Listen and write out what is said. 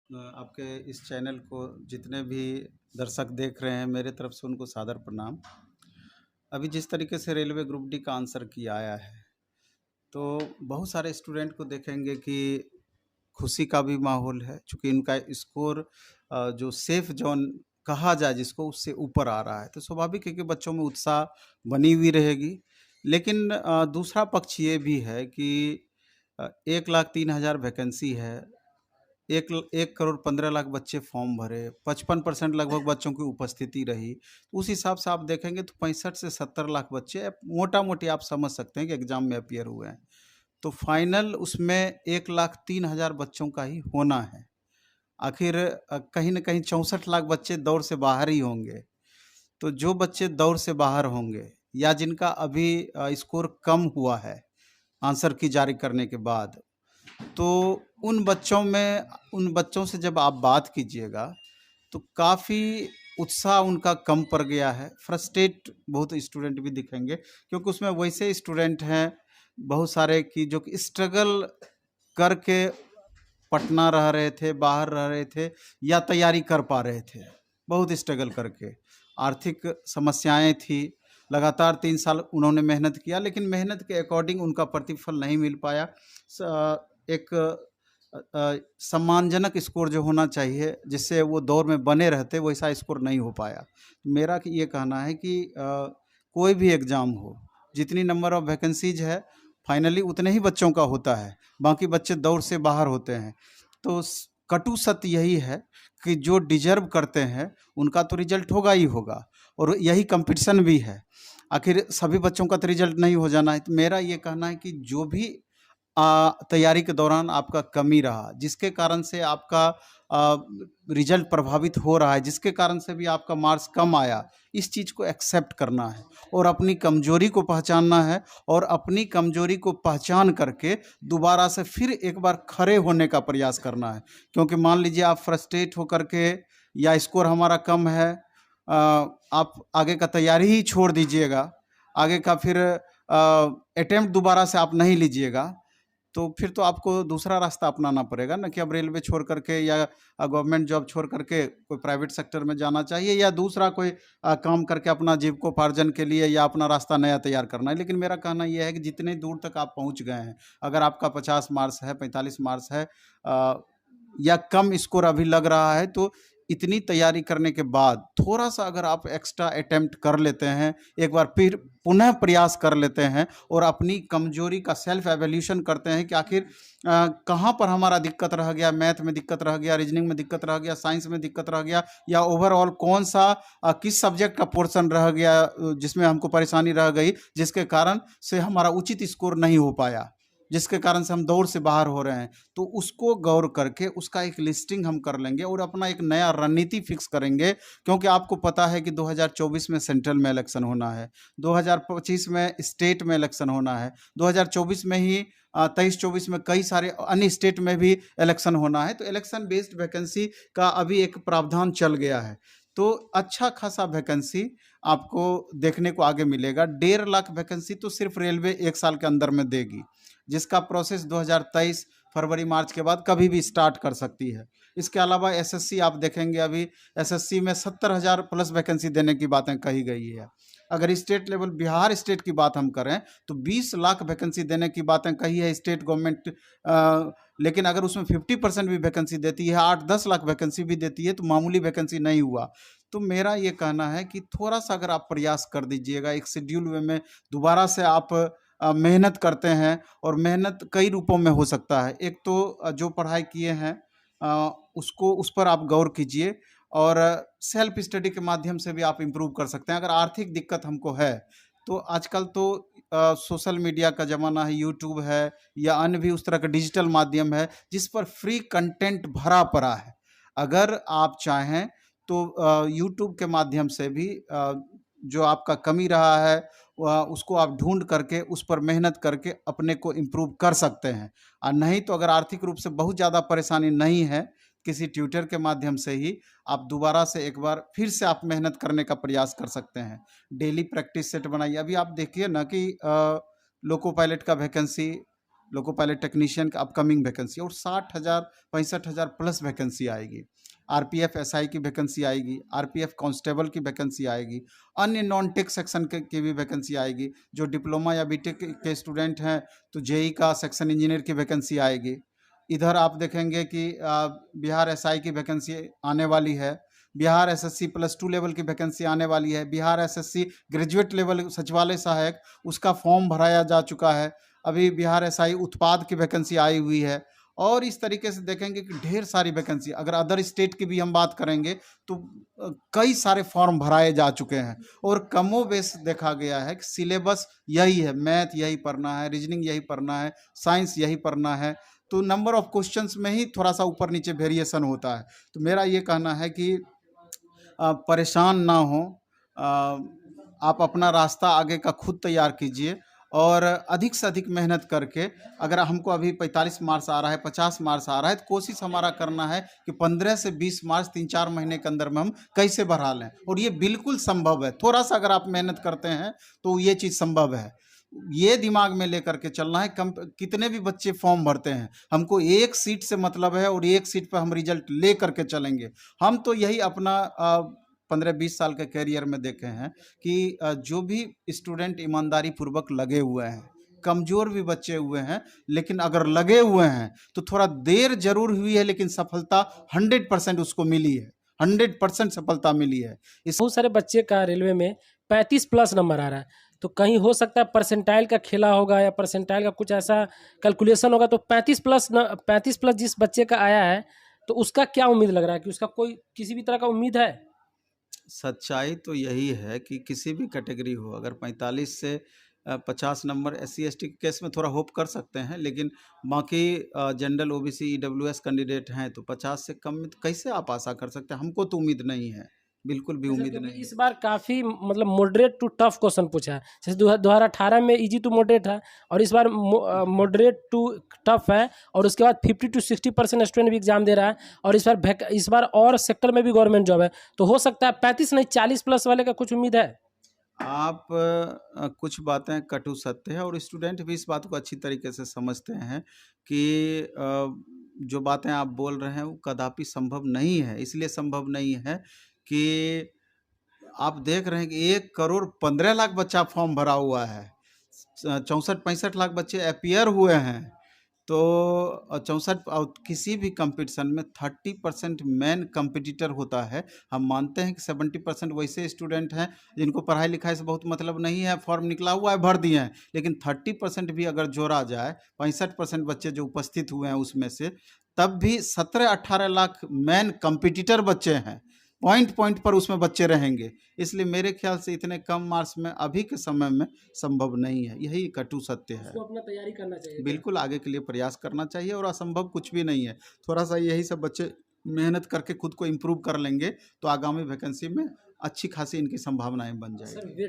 आपके इस चैनल को जितने भी दर्शक देख रहे हैं, मेरे तरफ से उनको सादर प्रणाम। अभी जिस तरीके से रेलवे ग्रुप डी का आंसर की आया है, तो बहुत सारे स्टूडेंट को देखेंगे कि खुशी का भी माहौल है, चूँकि इनका स्कोर जो सेफ ज़ोन कहा जाए जिसको, उससे ऊपर आ रहा है। तो स्वाभाविक है कि बच्चों में उत्साह बनी हुई रहेगी। लेकिन दूसरा पक्ष ये भी है कि 1,03,000 वैकेंसी है। 1,15,00,000 बच्चे फॉर्म भरे, 55% लगभग बच्चों की उपस्थिति रही। उस हिसाब से आप देखेंगे तो 65 से 70 लाख बच्चे मोटा-मोटी आप समझ सकते हैं कि एग्ज़ाम में अपीयर हुए हैं। तो फाइनल उसमें 1,03,000 बच्चों का ही होना है। आखिर कहीं न कहीं 64 लाख बच्चे दौर से बाहर ही होंगे। तो जो बच्चे दौर से बाहर होंगे या जिनका अभी स्कोर कम हुआ है आंसर की जारी करने के बाद, तो उन बच्चों से जब आप बात कीजिएगा, तो काफ़ी उत्साह उनका कम पड़ गया है। फ्रस्ट्रेट बहुत स्टूडेंट भी दिखेंगे, क्योंकि उसमें वैसे स्टूडेंट हैं बहुत सारे कि जो कि स्ट्रगल करके पटना रह रहे थे, बाहर रह रहे थे या तैयारी कर पा रहे थे, बहुत स्ट्रगल करके। आर्थिक समस्याएँ थी, लगातार 3 साल उन्होंने मेहनत किया, लेकिन मेहनत के अकॉर्डिंग उनका प्रतिफल नहीं मिल पाया। एक सम्मानजनक स्कोर जो होना चाहिए, जिससे वो दौर में बने रहते, वैसा स्कोर नहीं हो पाया। मेरा ये कहना है कि कोई भी एग्ज़ाम हो, जितनी नंबर ऑफ़ वैकेंसीज़ है, फाइनली उतने ही बच्चों का होता है, बाकी बच्चे दौर से बाहर होते हैं। तो कटु सत्य यही है कि जो डिज़र्व करते हैं, उनका तो रिज़ल्ट होगा ही होगा, और यही कॉम्पिटिशन भी है। आखिर सभी बच्चों का तो रिज़ल्ट नहीं हो जाना है। तो मेरा ये कहना है कि जो भी तैयारी के दौरान आपका कमी रहा, जिसके कारण से आपका रिजल्ट प्रभावित हो रहा है, जिसके कारण से भी आपका मार्क्स कम आया, इस चीज़ को एक्सेप्ट करना है और अपनी कमज़ोरी को पहचानना है, और अपनी कमज़ोरी को पहचान करके दोबारा से फिर एक बार खड़े होने का प्रयास करना है। क्योंकि मान लीजिए आप फ्रस्ट्रेट होकर के, या स्कोर हमारा कम है, आप आगे का तैयारी ही छोड़ दीजिएगा, आगे का फिर अटेम्प्ट दोबारा से आप नहीं लीजिएगा, तो फिर तो आपको दूसरा रास्ता अपनाना पड़ेगा ना, कि अब रेलवे छोड़ करके या गवर्नमेंट जॉब छोड़ करके कोई प्राइवेट सेक्टर में जाना चाहिए, या दूसरा कोई काम करके अपना जीविकोपार्जन के लिए या अपना रास्ता नया तैयार करना है। लेकिन मेरा कहना यह है कि जितने दूर तक आप पहुंच गए हैं, अगर आपका 50 मार्क्स है, 45 मार्क्स है, या कम स्कोर अभी लग रहा है, तो इतनी तैयारी करने के बाद थोड़ा सा अगर आप एक्स्ट्रा अटेम्प्ट कर लेते हैं, एक बार फिर पुनः प्रयास कर लेते हैं, और अपनी कमजोरी का सेल्फ एवेल्यूशन करते हैं कि आखिर कहाँ पर हमारा दिक्कत रह गया, मैथ में दिक्कत रह गया, रीजनिंग में दिक्कत रह गया, साइंस में दिक्कत रह गया, या ओवरऑल कौन सा किस सब्जेक्ट का पोर्शन रह गया जिसमें हमको परेशानी रह गई, जिसके कारण से हमारा उचित स्कोर नहीं हो पाया, जिसके कारण से हम दौड़ से बाहर हो रहे हैं। तो उसको गौर करके उसका एक लिस्टिंग हम कर लेंगे और अपना एक नया रणनीति फिक्स करेंगे। क्योंकि आपको पता है कि 2024 में सेंट्रल में इलेक्शन होना है, 2025 में स्टेट में इलेक्शन होना है, 2024 में ही 23-24 में कई सारे अन्य स्टेट में भी इलेक्शन होना है। तो इलेक्शन बेस्ड वैकेंसी का अभी एक प्रावधान चल गया है, तो अच्छा खासा वैकेंसी आपको देखने को आगे मिलेगा। 1.5 लाख वैकेंसी तो सिर्फ रेलवे 1 साल के अंदर में देगी, जिसका प्रोसेस 2023 फरवरी मार्च के बाद कभी भी स्टार्ट कर सकती है। इसके अलावा एसएससी आप देखेंगे, अभी एसएससी में 70,000 प्लस वैकेंसी देने की बातें कही गई है। अगर स्टेट लेवल बिहार स्टेट की बात हम करें, तो 20 लाख वैकेंसी देने की बातें कही है स्टेट गवर्नमेंट। लेकिन अगर उसमें 50% भी वैकेंसी देती है, 8-10 लाख वैकेंसी भी देती है, तो मामूली वैकेंसी नहीं हुआ। तो मेरा ये कहना है कि थोड़ा सा अगर आप प्रयास कर दीजिएगा, एक शेड्यूल वे में दोबारा से आप मेहनत करते हैं, और मेहनत कई रूपों में हो सकता है। एक तो जो पढ़ाई किए हैं उसको उस पर आप गौर कीजिए, और सेल्फ स्टडी के माध्यम से भी आप इम्प्रूव कर सकते हैं। अगर आर्थिक दिक्कत हमको है, तो आजकल तो सोशल मीडिया का ज़माना है, यूट्यूब है या अन्य भी उस तरह का डिजिटल माध्यम है, जिस पर फ्री कंटेंट भरा पड़ा है। अगर आप चाहें तो यूट्यूब के माध्यम से भी जो आपका कमी रहा है, उसको आप ढूंढ करके उस पर मेहनत करके अपने को इम्प्रूव कर सकते हैं। और नहीं तो अगर आर्थिक रूप से बहुत ज़्यादा परेशानी नहीं है, किसी ट्यूटर के माध्यम से ही आप दोबारा से एक बार फिर से आप मेहनत करने का प्रयास कर सकते हैं। डेली प्रैक्टिस सेट बनाइए। अभी आप देखिए ना कि लोको पायलट का वैकेंसी लोको पायलट टेक्नीशियन का अपकमिंग वैकेंसी, और 60,000 65,000 प्लस वैकेंसी आएगी। आरपीएफ एसआई की वैकेंसी आएगी, आरपीएफ कांस्टेबल की वैकेंसी आएगी, अन्य नॉन टेक सेक्शन की भी वैकेंसी आएगी। जो डिप्लोमा या बीटेक के स्टूडेंट हैं तो जेई का सेक्शन इंजीनियर की वैकेंसी आएगी। इधर आप देखेंगे कि बिहार एसआई की वैकेंसी आने वाली है, बिहार एसएससी +2 लेवल की वैकेंसी आने वाली है, बिहार एसएससी ग्रेजुएट लेवल सचिवालय सहायक उसका फॉर्म भराया जा चुका है, अभी बिहार एसआई उत्पाद की वैकेंसी आई हुई है। और इस तरीके से देखेंगे कि ढेर सारी वैकेंसी, अगर अदर स्टेट की भी हम बात करेंगे तो कई सारे फॉर्म भराए जा चुके हैं। और कमोबेश देखा गया है कि सिलेबस यही है, मैथ यही पढ़ना है, रीजनिंग यही पढ़ना है, साइंस यही पढ़ना है, तो नंबर ऑफ क्वेश्चंस में ही थोड़ा सा ऊपर नीचे वेरिएशन होता है। तो मेरा ये कहना है कि परेशान ना हो, आप अपना रास्ता आगे का खुद तैयार कीजिए और अधिक से अधिक मेहनत करके, अगर हमको अभी 45 मार्क्स आ रहा है, 50 मार्क्स आ रहा है, तो कोशिश हमारा करना है कि 15 से 20 मार्क्स 3-4 महीने के अंदर में हम कैसे बढ़ा लें। और ये बिल्कुल संभव है, थोड़ा सा अगर आप मेहनत करते हैं तो ये चीज़ संभव है। ये दिमाग में लेकर के चलना है, कम कितने भी बच्चे फॉर्म भरते हैं, हमको एक सीट से मतलब है और एक सीट पर हम रिजल्ट ले करके चलेंगे। हम तो यही अपना 15-20 साल के कैरियर में देखे हैं कि जो भी स्टूडेंट ईमानदारी पूर्वक लगे हुए हैं, कमज़ोर भी बच्चे हुए हैं, लेकिन अगर लगे हुए हैं तो थोड़ा देर जरूर हुई है, लेकिन सफलता 100% उसको मिली है, 100% सफलता मिली है। बहुत सारे बच्चे का रेलवे में 35 प्लस नंबर आ रहा है, तो कहीं हो सकता है परसेंटाइल का खेला होगा या परसेंटाइल का कुछ ऐसा कैलकुलेशन होगा। तो 35 प्लस जिस बच्चे का आया है तो उसका क्या उम्मीद लग रहा है कि उसका कोई किसी भी तरह का उम्मीद है? सच्चाई तो यही है कि किसी भी कैटेगरी हो, अगर 45 से 50 नंबर SC ST के केस में थोड़ा होप कर सकते हैं, लेकिन बाकी जनरल OBC EWS कैंडिडेट हैं तो 50 से कम में तो कैसे आप आशा कर सकते हैं? हमको तो उम्मीद नहीं है, बिल्कुल भी उम्मीद नहीं। इस बार काफी मतलब मॉडरेट टू टफ क्वेश्चन पूछा है, जैसे 2018 में इजी टू मॉडरेट था और इस बार मॉडरेट टू टफ है, और उसके बाद 50 to 60% स्टूडेंट भी एग्जाम दे रहा है, और इस बार और सेक्टर में भी गवर्नमेंट जॉब है, तो हो सकता है 35 नहीं 40 प्लस वाले का कुछ उम्मीद है। आप कुछ बातें कटु सत्य है और स्टूडेंट भी इस बात को अच्छी तरीके से समझते हैं कि जो बातें आप बोल रहे हैं वो कदापि संभव नहीं है। इसलिए संभव नहीं है कि आप देख रहे हैं कि 1,15,00,000 बच्चा फॉर्म भरा हुआ है, 64-65 लाख बच्चे अपीयर हुए हैं, तो 64 किसी भी कंपटीशन में 30% मेन कंपटीटर होता है। हम मानते हैं कि 70% वैसे स्टूडेंट हैं जिनको पढ़ाई लिखाई से बहुत मतलब नहीं है, फॉर्म निकला हुआ है भर दिए हैं, लेकिन 30% भी अगर जोड़ा जाए, 65% बच्चे जो उपस्थित हुए हैं उसमें से, तब भी 17-18 लाख मेन कंपटीटर बच्चे हैं, पॉइंट पर उसमें बच्चे रहेंगे। इसलिए मेरे ख्याल से इतने कम मार्क्स में अभी के समय में संभव नहीं है, यही कटु सत्य है। उसको अपना तैयारी करना चाहिए, बिल्कुल आगे के लिए प्रयास करना चाहिए और असंभव कुछ भी नहीं है। थोड़ा सा यही सब बच्चे मेहनत करके खुद को इम्प्रूव कर लेंगे तो आगामी वैकेंसी में अच्छी खासी इनकी संभावनाएं बन जाएगी।